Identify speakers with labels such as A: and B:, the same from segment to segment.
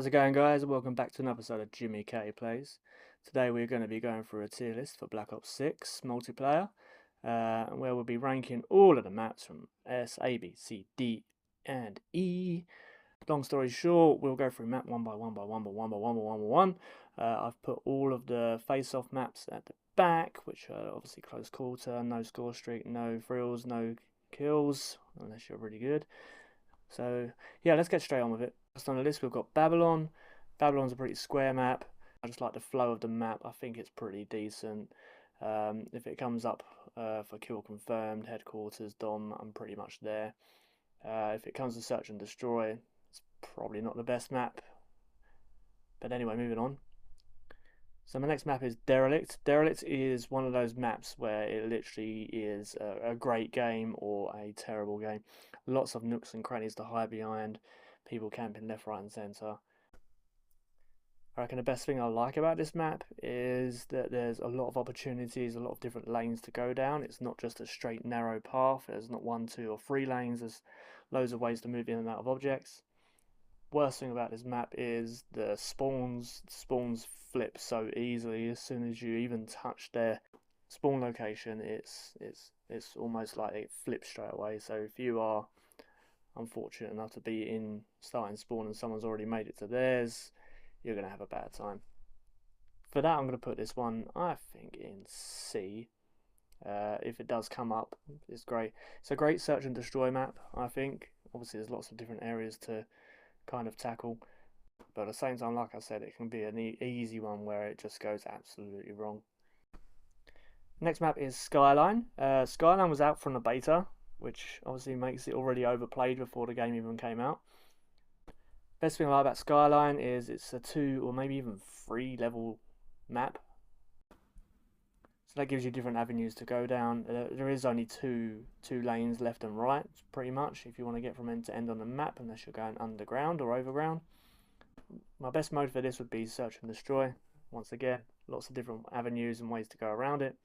A: How's it going, guys? Welcome back to another episode of Jimmy K Plays. Today we're going to be going through a tier list for Black Ops 6 multiplayer, where we'll be ranking all of the maps from S, A, B, C, D, and E. Long story short, we'll go through map one by one by one by one by one by one by one. I've put all of the face-off maps at the back, which are obviously close quarter, no score streak, no thrills, no kills, unless you're really good. So yeah, let's get straight on with it. First on the list we've got Babylon. Babylon's a pretty square map. I just like the flow of the map. I think it's pretty decent. If it comes up for kill confirmed, headquarters, Dom, I'm pretty much there. If it comes to search and destroy, it's probably not the best map. But anyway, moving on. So my next map is Derelict. Derelict is one of those maps where it literally is a great game or a terrible game. Lots of nooks and crannies to hide behind, people camping left, right and centre. I reckon the best thing I like about this map is that there's a lot of opportunities, a lot of different lanes to go down. It's not just a straight narrow path. There's not 1, 2 or 3 lanes. There's loads of ways to move in and out of objects. Worst thing about this map is the spawns flip so easily. As soon as you even touch their spawn location, it's almost like it flips straight away. So if you are unfortunate enough to be in starting spawn and someone's already made it to theirs, you're going to have a bad time. For that, I'm going to put this one, I think, in C. If it does come up, it's great. It's a great search and destroy map, I think. Obviously there's lots of different areas to kind of tackle, but at the same time, like I said, it can be an easy one where it just goes absolutely wrong. Next map is Skyline. Skyline was out from the beta, which obviously makes it already overplayed before the game even came out. Best thing I like about Skyline is it's a 2 or maybe even 3 level map, so that gives you different avenues to go down. There is only two lanes left and right, pretty much, if you want to get from end to end on the map, unless you're going underground or overground. My best mode for this would be search and destroy. Once again, lots of different avenues and ways to go around it.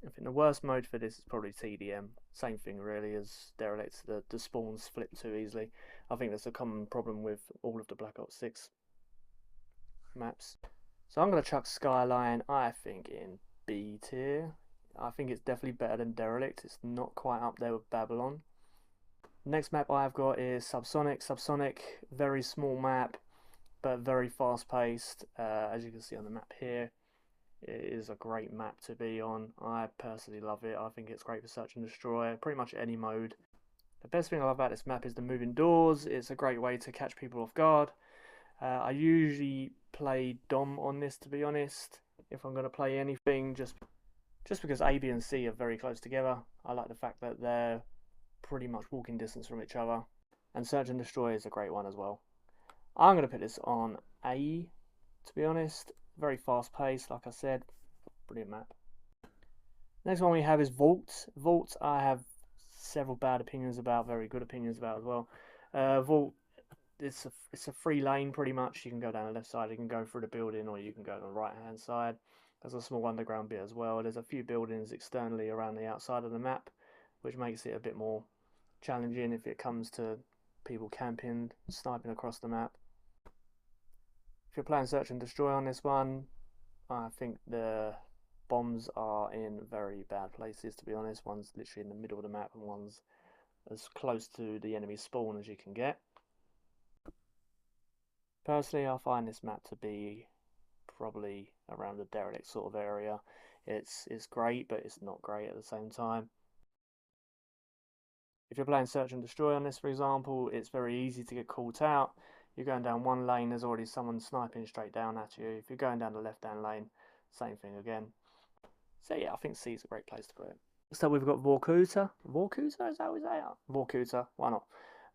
A: I think the worst mode for this is probably TDM. Same thing really as Derelict. The spawns flip too easily. I think that's a common problem with all of the Black Ops 6 maps. So I'm going to chuck Skyline, I think, in B tier. I think it's definitely better than Derelict. It's not quite up there with Babylon. Next map I've got is Subsonic. Subsonic, very small map, but very fast paced. As you can see on the map here, it is a great map to be on. I personally love it. I think it's great for search and destroy, pretty much any mode. The best thing I love about this map is the moving doors. It's a great way to catch people off guard. I usually play Dom on this, to be honest, if I'm going to play anything, just because A, B and C are very close together. I like the fact that they're pretty much walking distance from each other, and search and destroy is a great one as well. I'm going to put this on A, to be honest. Very fast paced, like I said. Brilliant map. Next one we have is Vault. Vault I have several bad opinions about, very good opinions about as well. Vault, it's a free lane pretty much. You can go down the left side, you can go through the building, or you can go on the right hand side. There's a small underground bit as well. There's a few buildings externally around the outside of the map, which makes it a bit more challenging if it comes to people camping, sniping across the map. If you're playing search and destroy on this one, I think the bombs are in very bad places, to be honest. One's literally in the middle of the map and one's as close to the enemy spawn as you can get. Personally, I find this map to be probably around the Derelict sort of area. It's great, but it's not great at the same time. If you're playing search and destroy on this, for example, it's very easy to get caught out. You're going down one lane, there's already someone sniping straight down at you. If you're going down the left-hand lane, same thing again. So yeah, I think C is a great place to put it. So we've got Vorkuta. Vorkuta, is that what they are? Vorkuta, why not?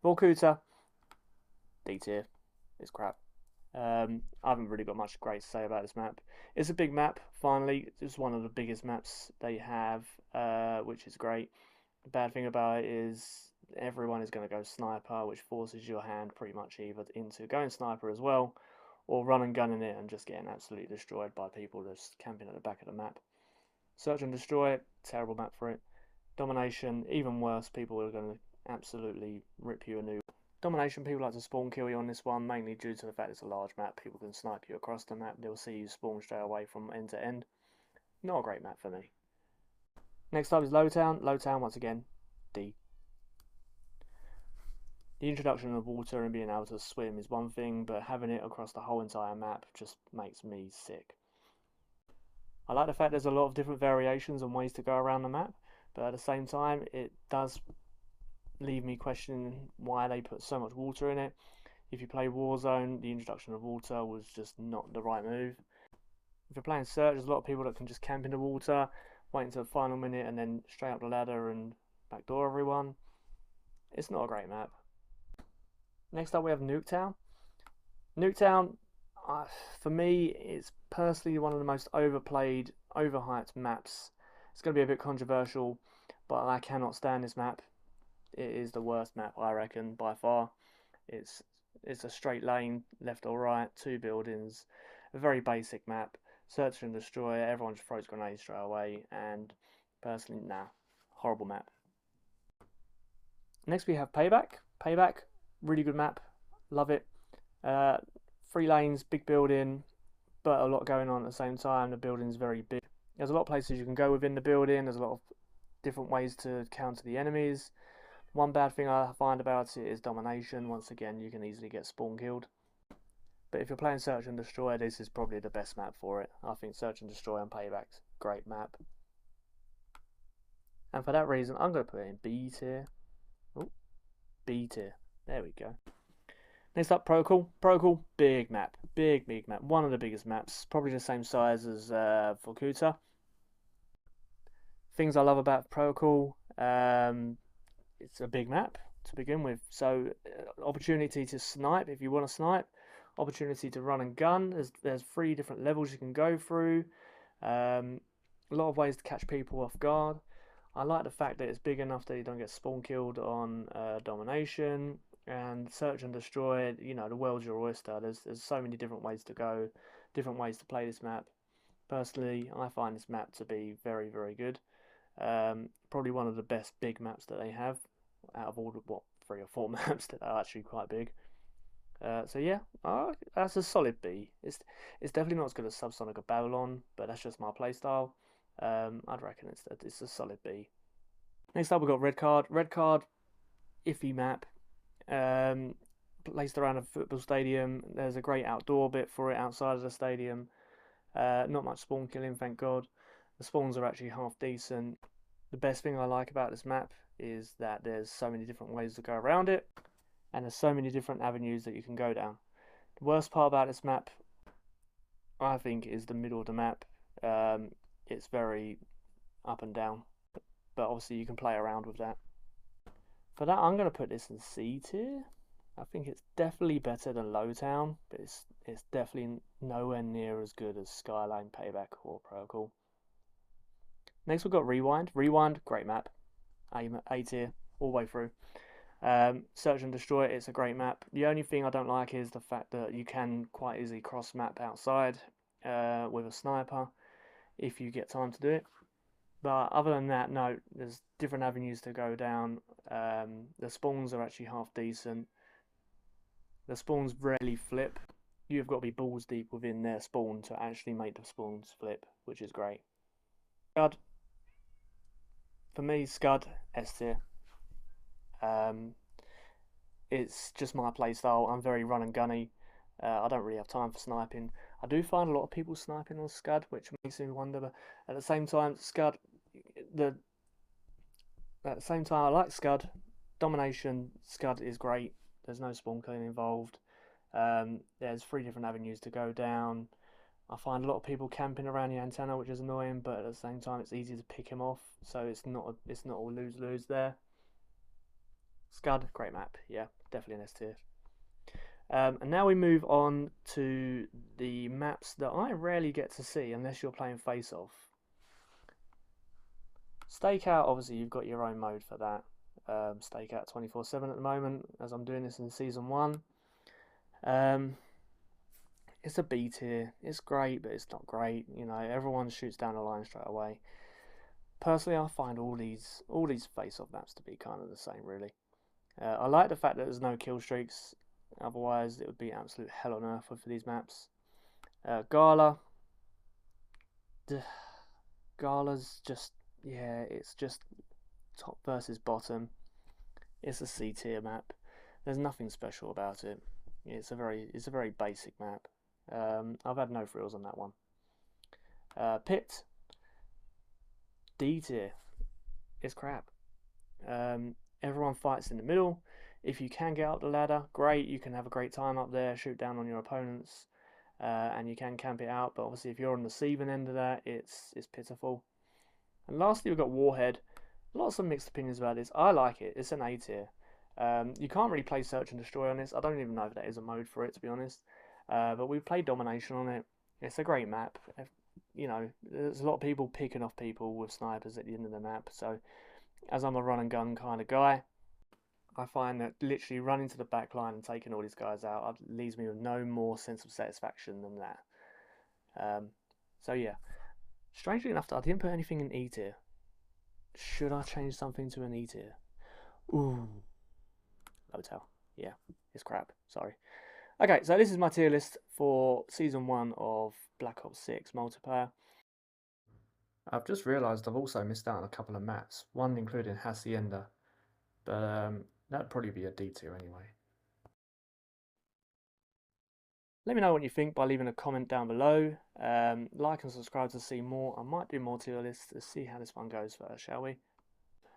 A: Vorkuta, D tier. It's crap. I haven't really got much great to say about this map. It's a big map, finally. It's one of the biggest maps they have, which is great. The bad thing about it is everyone is going to go sniper, which forces your hand pretty much either into going sniper as well, or run and gunning it and just getting absolutely destroyed by people just camping at the back of the map. Search and destroy, terrible map for it. Domination, even worse. People are going to absolutely rip you a new Domination, people like to spawn kill you on this one, mainly due to the fact it's a large map. People can snipe you across the map. They'll see you spawn straight away from end to end. Not a great map for me. Next up is Lowtown. Lowtown, once again, D. The introduction of water and being able to swim is one thing, but having it across the whole entire map just makes me sick. I like the fact there's a lot of different variations and ways to go around the map, but at the same time it does leave me questioning why they put so much water in it. If you play Warzone, the introduction of water was just not the right move. If you're playing Search, there's a lot of people that can just camp in the water, wait until the final minute and then straight up the ladder and backdoor everyone. It's not a great map. Next up we have Nuketown. Nuketown, for me, it's personally one of the most overplayed, overhyped maps. It's going to be a bit controversial, but I cannot stand this map. It is the worst map, I reckon, by far. It's a straight lane, left or right, 2 buildings, a very basic map. Search and destroy, everyone just throws grenades straight away, and personally, nah, horrible map. Next we have Payback. Payback, really good map, love it. 3 lanes, big building, but a lot going on at the same time. The building's very big. There's a lot of places you can go within the building. There's a lot of different ways to counter the enemies. One bad thing I find about it is domination. Once again, you can easily get spawn killed. But if you're playing Search and Destroy, this is probably the best map for it. I think Search and Destroy and Payback's great map. And for that reason, I'm going to put it in B tier. Oh, B tier. There we go. Next up, Protocol. Protocol, big map. Big map. One of the biggest maps. Probably the same size as Vorkuta. Things I love about Protocol. It's a big map to begin with. So, opportunity to snipe if you want to snipe. Opportunity to run and gun. There's 3 different levels you can go through. A lot of ways to catch people off guard. I like the fact that it's big enough that you don't get spawn killed on domination. And Search and Destroy, you know, the world's your oyster. There's so many different ways to go, different ways to play this map. Personally, I find this map to be very, very good. Probably one of the best big maps that they have out of all the, 3 or 4 maps that are actually quite big. So yeah, that's a solid B. It's definitely not as good as Subsonic or Babylon, but that's just my playstyle. I'd reckon it's a solid B. Next up we've got Red Card. Red Card, iffy map. Placed around a football stadium. There's a great outdoor bit for it outside of the stadium. Not much spawn killing, thank God. The spawns are actually half decent. The best thing I like about this map is that there's so many different ways to go around it, and there's so many different avenues that you can go down. The worst part about this map, I think, is the middle of the map. It's very up and down, but obviously you can play around with that. For that, I'm going to put this in C tier. I think it's definitely better than Lowtown, but it's definitely nowhere near as good as Skyline, Payback, or Protocol. Next we've got Rewind. Rewind, great map. A tier, all the way through. Search and Destroy, it's a great map. The only thing I don't like is the fact that you can quite easily cross map outside with a sniper if you get time to do it. But other than that, no, there's different avenues to go down. The spawns are actually half decent. The spawns rarely flip. You've got to be balls deep within their spawn to actually make the spawns flip, which is great. Scud. For me, Scud, S tier. It's just my playstyle. I'm very run and gunny. I don't really have time for sniping. I do find a lot of people sniping on Scud, which makes me wonder. But at the same time, Scud, I like Scud. Domination, Scud is great. There's no spawn killing involved. There's 3 different avenues to go down. I find a lot of people camping around the antenna, which is annoying, but at the same time, it's easy to pick him off. So it's not all lose-lose there. Scud, great map. Yeah, definitely an S tier. And now we move on to the maps that I rarely get to see unless you're playing face-off. Stakeout, obviously you've got your own mode for that. Stakeout 24/7 at the moment, as I'm doing this in Season 1. It's a B tier. It's great, but it's not great. You know, everyone shoots down the line straight away. Personally, I find all these face-off maps to be kind of the same, really. I like the fact that there's no kill streaks, otherwise it would be absolute hell on earth for these maps. Gala. Gala's just, yeah, it's just top versus bottom. It's a C tier map. There's nothing special about it. It's a very basic map. I've had no thrills on that one. Pit, D tier. It's crap. Everyone fights in the middle. If you can get up the ladder, great. You can have a great time up there, shoot down on your opponents, and you can camp it out. But obviously, if you're on the receiving end of that, it's pitiful. And lastly, we've got Warhead. Lots of mixed opinions about this. I like it. It's an A tier. You can't really play Search and Destroy on this. I don't even know if that is a mode for it, to be honest. But we've played Domination on it. It's a great map. You know, there's a lot of people picking off people with snipers at the end of the map. So, as I'm a run and gun kind of guy, I find that literally running to the back line and taking all these guys out leaves me with no more sense of satisfaction than that. So yeah, strangely enough, I didn't put anything in E tier. Should I change something to an E tier? Ooh, Hotel. Yeah, it's crap. Sorry. Okay, so this is my tier list for Season 1 of Black Ops 6 multiplayer. I've just realised I've also missed out on a couple of maps, one including Hacienda, but that'd probably be a D tier anyway. Let me know what you think by leaving a comment down below. Like and subscribe to see more. I might do more tier lists to see how this one goes first, shall we?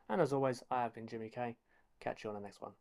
A: And as always, I have been Jimmy K. Catch you on the next one.